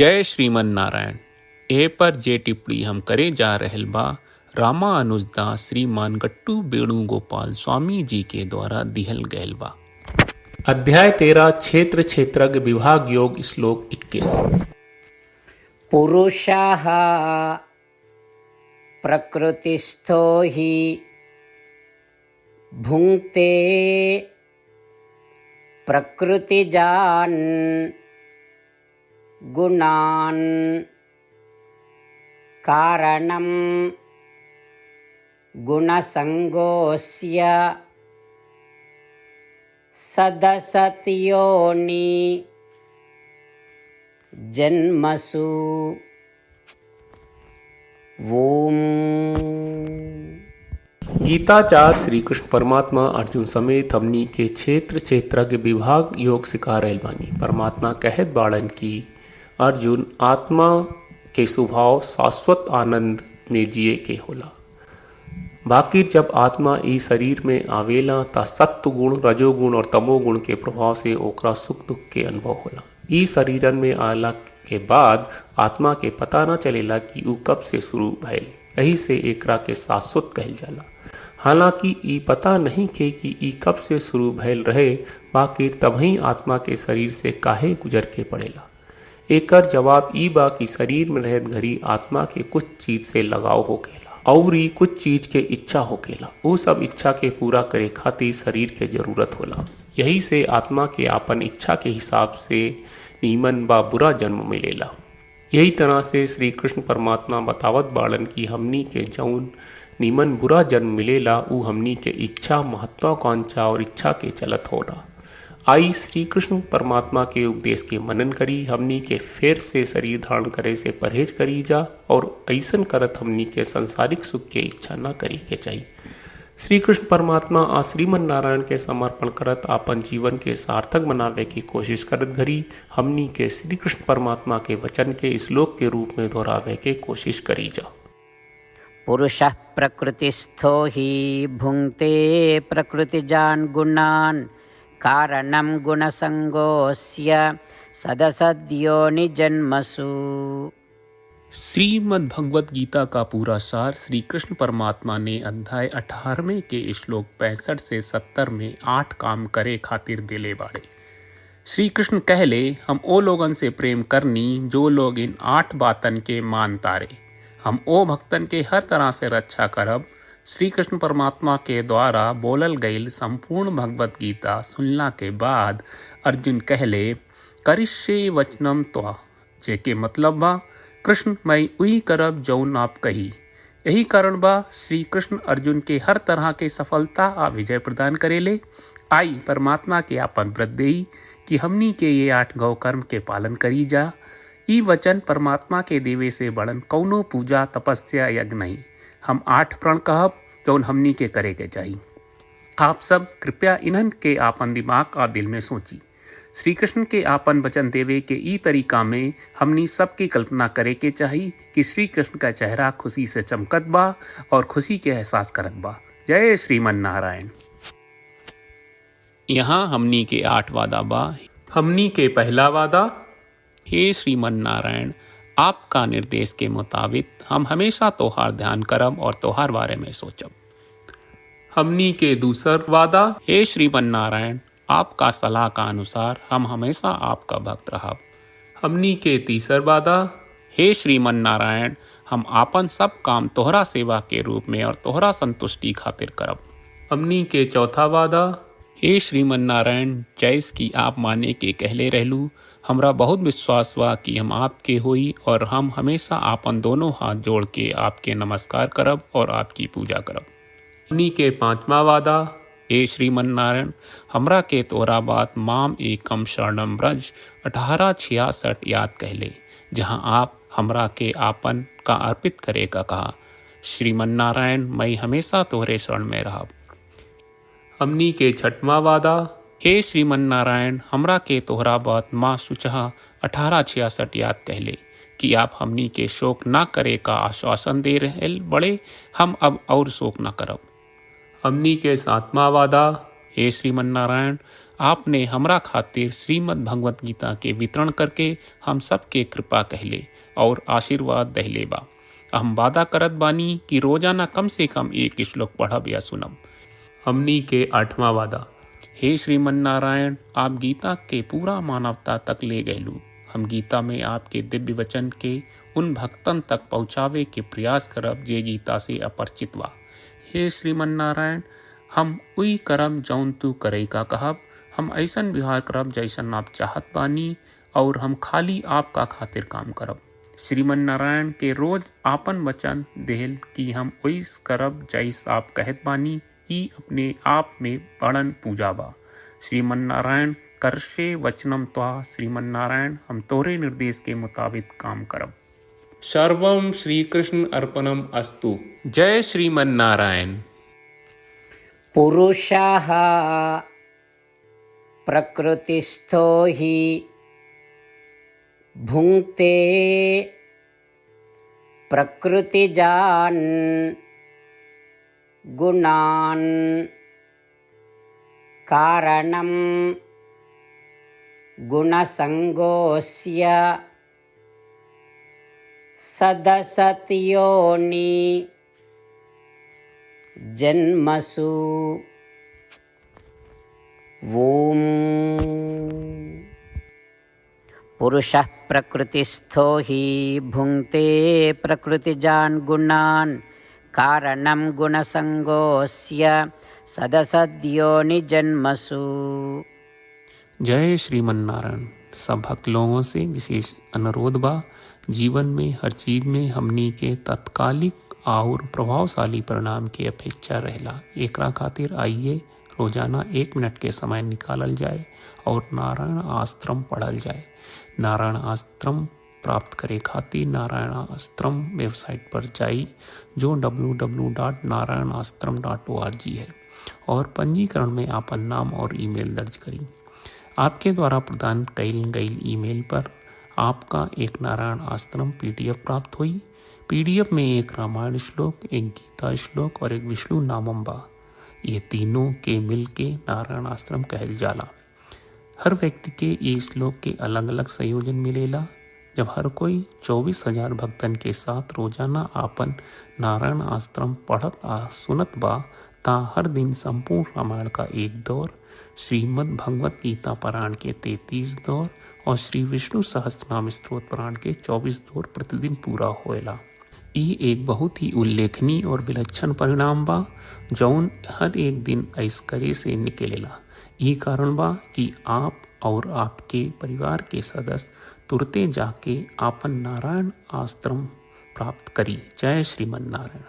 जय श्रीमन नारायण। ए पर जे टिप्पणी हम करे जा रहल बा रामानुजदास श्रीमान गट्टू वेणुगोपाल स्वामी जी के द्वारा दिहल गयल बा। अध्याय 13 क्षेत्र क्षेत्रज्ञ विभाग योग श्लोक 21। पुरुषः प्रकृतिस्थो हि भुङ्क्ते प्रकृतिजान् गुणान् कारणं गुणसङ्गोऽस्य सदसद्योनि जन्मसु। ओम। गीताचार्य श्री कृष्ण परमात्मा अर्जुन समेत हमनी के क्षेत्र क्षेत्रज्ञ विभाग योग सिखा रहल बानी। परमात्मा कहत बाड़न की अर्जुन आत्मा के स्वभाव शाश्वत आनंद में जिए के होला। बाकी जब आत्मा ई शरीर में आवेला ता सत्व गुण रजोगुण और तमोगुण के प्रभाव से ओकरा सुख दुख के अनुभव होला। ई शरीरन में आला के बाद आत्मा के पता न चलेला कि ऊ कब से शुरू भइल। यही से एकरा के शाश्वत कहल जाला। हालांकि ई पता नहीं के कि ई कब से शुरू भइल रहे, बाकी तभी आत्मा के शरीर से काहे गुजर के पड़ेला। एकर जवाब ई बा कि शरीर में रहत घड़ी आत्मा के कुछ चीज से लगाव होकेला और ई कुछ चीज के इच्छा होकेला। वो सब इच्छा के पूरा करे खातिर शरीर के जरूरत होला। यही से आत्मा के आपन इच्छा के हिसाब से नीमन बा बुरा जन्म मिलेला। यही तरह से श्री कृष्ण परमात्मा बतावत बाड़न की हमनी के जौन नीमन बुरा जन्म मिलेला ऊ हमनी के इच्छा महत्वाकांक्षा और इच्छा के चलत होला। आई श्री कृष्ण परमात्मा के उपदेश के मनन करी हमनी के फेर से शरीर धारण करे से परहेज करी जा और ऐसन करत हमनी के संसारिक सुख के इच्छा न करी के चाहिए। श्री कृष्ण परमात्मा आ श्रीमन नारायण के समर्पण करत आपन जीवन के सार्थक बनावे की कोशिश करत घड़ी हमनी के श्री कृष्ण परमात्मा के वचन के श्लोक के रूप में दोहरावे के कोशिश करी जा। पुरुषः प्रकृतिस्थो हि भुङ्क्ते प्रकृतिजान् गुणान् कारणं गुणसङ्गोऽस्य सदसद्योनि जन्मसु। श्रीमद् भगवत गीता का पूरा सार श्री कृष्ण परमात्मा ने अध्याय 18वें के श्लोक 65 से 70 में 8 काम करे खातिर दिले बाड़े। श्री कृष्ण कहले हम ओ लोगन से प्रेम करनी जो लोग इन 8 बातन के मान तारे। हम ओ भक्तन के हर तरह से रक्षा करब। श्री कृष्ण परमात्मा के द्वारा बोलल गईल संपूर्ण भगवत गीता सुनला के बाद अर्जुन कहले करिष्ये वचनम त्वा, जेके मतलब बा कृष्ण मैं वही करब जौन आप कही। यही कारण बा श्री कृष्ण अर्जुन के हर तरह के सफलता आ विजय प्रदान करेले। आई परमात्मा के आपन व्रत देई कि हमनी के ये 8 गौ कर्म के पालन करी जा। ई वचन परमात्मा के देवे से बड़न कौनो पूजा तपस्या यज्ञ नहीं। हम 8 प्रण कहब जौन हमनी के करे के चाहिए। आप सब कृपया इन्हन के आपन दिमाग और दिल में सोची। श्री कृष्ण के आपन वचन देवे के ई तरीका में हमनी सबकी कल्पना करे के चाहिए कि श्री कृष्ण का चेहरा खुशी से चमकत बा और खुशी के एहसास करत बा। जय श्रीमन नारायण। यहाँ हमनी के 8 वादा बा। हमनी के पहला वादा, हे श्रीमन नारायण आपका निर्देश के मुताबिक हम हमेशा तोहार ध्यान करब और तोहार बारे में सोचब। हमनी के दूसर वादा, हे श्रीमन नारायण आपका सलाह का अनुसार हम हमेशा आपका भक्त रहब। हमनी के तीसर वादा, हे श्रीमन नारायण हम आपन सब काम तोहरा सेवा के रूप में और तोहरा संतुष्टि खातिर करब। हमनी के चौथा वादा, हे श्रीमन नारायण जैस की आप माने के कहले रहलू हमरा बहुत विश्वास बा कि हम आपके होई और हम हमेशा आपन दोनों हाथ जोड़ के आपके नमस्कार करब और आपकी पूजा करब। हमनी के 5वां वादा, हे श्रीमन नारायण हमरा के तोरा बात माम एकम शरणम ब्रज 1866 याद कहले, जहाँ आप हमरा के आपन का अर्पित करे का कहा। श्रीमन नारायण मैं हमेशा तोहरे शरण में रहब। हमनी के 6वां वादा, हे श्रीमन नारायण हमरा के तोहरा बात माँ सुचहा 1866 याद कहले कि आप हमनी के शोक ना करे का आश्वासन दे रहे बड़े, हम अब और शोक ना करब। हमनी के 7वां वादा, हे श्रीमन नारायण आपने हमरा खातिर श्रीमद् भगवत गीता के वितरण करके हम सबके कृपा कहले और आशीर्वाद दहले बा। हम वादा करत बानी कि रोजाना कम से कम एक श्लोक पढ़ब या सुनब। हमनी के 8वां वादा। हे श्रीमन नारायण, आप गीता के पूरा मानवता तक ले गयलू। हम गीता में आपके दिव्य वचन के उन भक्तन तक पहुँचावे के प्रयास करब जे गीता से अपरिचित बा। हे श्रीमन नारायण, हम उई करब जौन तू करे का कहब। हम ऐसन व्यवहार करब जैसन आप चाहत बानी और हम खाली आपका खातिर काम करब। श्रीमन नारायण के रोज आपन वचन देहल कि हम ओइस करब जैस आप कहत बानी, ई अपने आप में बड़न पूजा बा। श्रीमन नारायण, करशे वचनम त्वा। श्रीमन नारायण, हम तोरे निर्देश के मुताबिक काम करब। सर्वम श्री कृष्ण अर्पणम अस्तु। जय श्रीमन नारायण। पुरुषः प्रकृतिस्थो हि भुङ्क्ते प्रकृतिजान् गुणान् कारणं गुणसङ्गोऽस्य सदसद्योनि जन्मसु। ॐ पुरुषः प्रकृतिस्थो हि भुङ्क्ते प्रकृतिजान् गुणान् कारणं गुणसङ्गोऽस्य सदसद्योनि जन्मसु। जय श्रीमन नारायण। सब भक्त लोगों से विशेष अनुरोध बा, जीवन में हर चीज में हमनी के तत्कालिक और प्रभावशाली परिणाम की अपेक्षा रहेला। एकरा खातिर आइए रोजाना 1 मिनट के समय निकालल जाए और नारायण आश्रम पढ़ल जाए। नारायण आश्रम प्राप्त करे खातिर नारायण आश्रम वेबसाइट पर जाई, जो www.narayanashram.org है, और पंजीकरण में आपन नाम और ईमेल दर्ज करी। आपके द्वारा प्रदान कईल गई ईमेल पर आपका एक नारायण आश्रम PDF प्राप्त हुई। PDF में एक रामायण श्लोक, एक गीता श्लोक और एक विष्णु नामम बा। ये तीनों के मिल के नारायण आश्रम कहल जाला। हर व्यक्ति के ये श्लोक के अलग अलग संयोजन मिलेला। जब हर कोई 24,000 भक्तन के साथ रोजाना आपन नारायण आश्रम पढ़त आ सुनत बा, ता हर दिन संपूर्ण रामायण का 1 दौर, श्रीमद् भगवत गीता पारायण के 33 दौर और श्री विष्णु सहस्त्रनाम स्तोत्र पारायण के 24 दौर प्रतिदिन पूरा होएला। ई एक बहुत ही उल्लेखनीय और विलक्षण परिणाम बा, जौन हर एक दिन ऐसकरे से निकलेला। ई कारण बा कि आप और आपके परिवार के सदस्य तुरते जाके आपन नारायण आश्रम प्राप्त करी। जय श्रीमन नारायण।